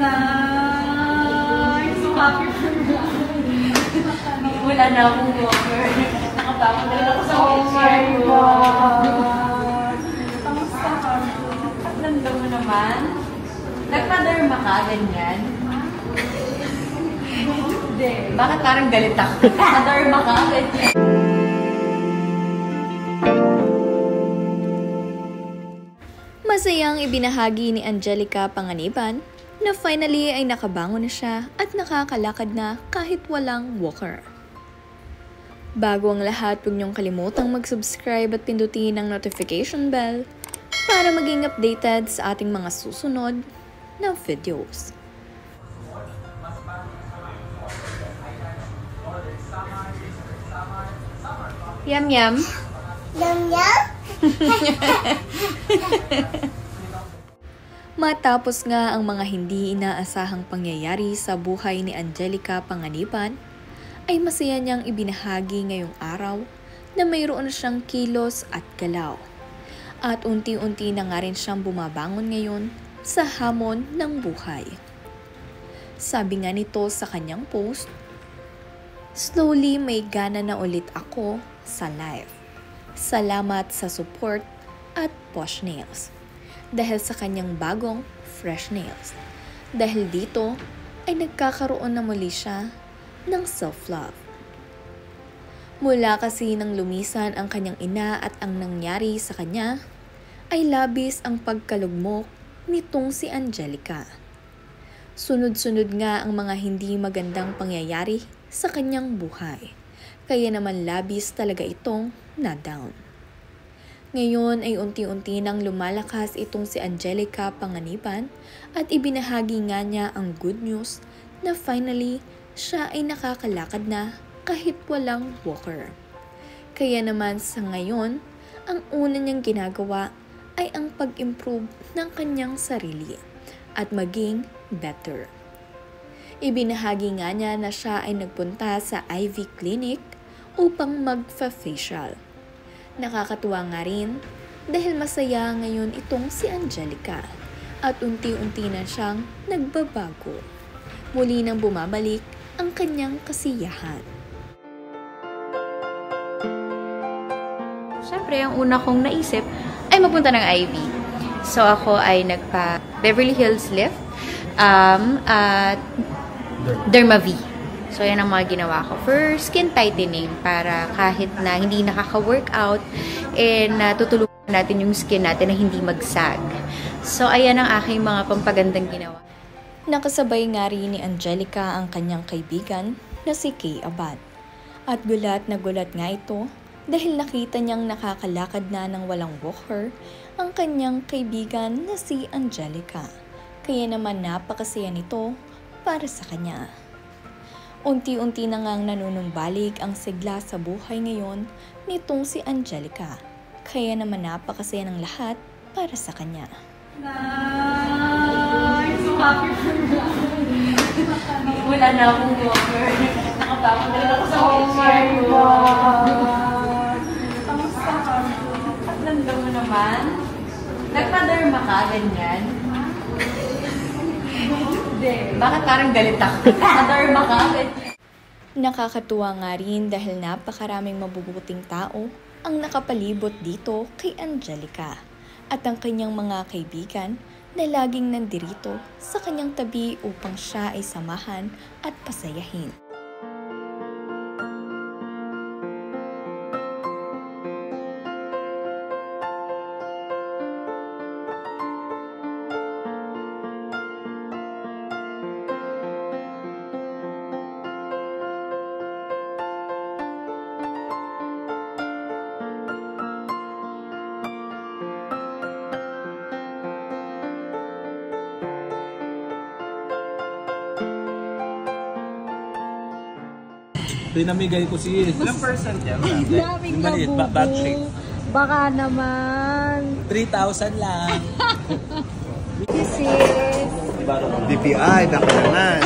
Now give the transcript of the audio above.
Nice! So happy for me. Wala na akong walker. Nakapapon na ako sa wheelchair ko. Kamusta ka? At nanda mo naman? Nagpa-derma ka, ganyan? Hindi. Bakit parang galit ako? Nagpa-derma ka, ganyan? Masayang ibinahagi ni Angelica Panganiban na finally ay nakabangon na siya at nakakalakad na kahit walang walker. Bago ang lahat, huwag niyong kalimutang mag-subscribe at pindutin ang notification bell para maging updated sa ating mga susunod na videos. Yum yum! Yum yum? Matapos nga ang mga hindi inaasahang pangyayari sa buhay ni Angelica Panganiban, ay masaya niyang ibinahagi ngayong araw na mayroon na siyang kilos at galaw. At unti-unti na nga rin siyang bumabangon ngayon sa hamon ng buhay. Sabi nga nito sa kanyang post, "Slowly may gana na ulit ako sa life. Salamat sa support at Posh Nails. Dahil sa kanyang bagong fresh nails. Dahil dito ay nagkakaroon na muli siya ng self-love." Mula kasi nang lumisan ang kanyang ina at ang nangyari sa kanya, ay labis ang pagkalugmok nitong si Angelica. Sunod-sunod nga ang mga hindi magandang pangyayari sa kanyang buhay, kaya naman labis talaga itong na-down. Ngayon ay unti-unti nang lumalakas itong si Angelica Panganiban at ibinahagi nga niya ang good news na finally siya ay nakakalakad na kahit walang walker. Kaya naman sa ngayon, ang una niyang ginagawa ay ang pag-improve ng kanyang sarili at maging better. Ibinahagi nga niya na siya ay nagpunta sa IV clinic upang magfa-facial. Nakakatuwa nga rin dahil masaya ngayon itong si Angelica at unti-unti na siyang nagbabago. Muli nang bumabalik ang kanyang kasiyahan. Siyempre, ang una kong naisip ay magpunta ng IV. So, ako ay nagpa Beverly Hills lift at Derma-V. So, yan ang mga ginawa ko for skin tightening para kahit na hindi nakaka-workout, tutulungan natin yung skin natin na hindi magsag. So, ayan ang aking mga pampagandang ginawa. Nakasabay nga rin ni Angelica ang kanyang kaibigan na si Kay Abad. At gulat na gulat nga ito dahil nakita niyang nakakalakad na ng walang walker ang kanyang kaibigan na si Angelica. Kaya naman napakasaya nito para sa kanya. Unti-unti na ngang nanunumbalik ang sigla sa buhay ngayon nitong si Angelica. Kaya naman napakasaya ng lahat para sa kanya. Nice! So happy for me. Wala na akong walker. Nakapapon na ako sa wheelchair ko. Kamusta ka? At nanda mo naman? Nagpa-derma ka, ganyan? Hindi. Bakit parang galit ako? Nagpa-derma ka, ganyan? Nakakatuwa nga rin dahil napakaraming mabubuting tao ang nakapalibot dito kay Angelica at ang kanyang mga kaibigan na laging nandirito sa kanyang tabi upang siya ay samahan at pasayahin. Pinamigay ko si ilang percent yan? Daming maliit, bad shape. Baka naman. 3,000 lang. This is DPI, naku naman.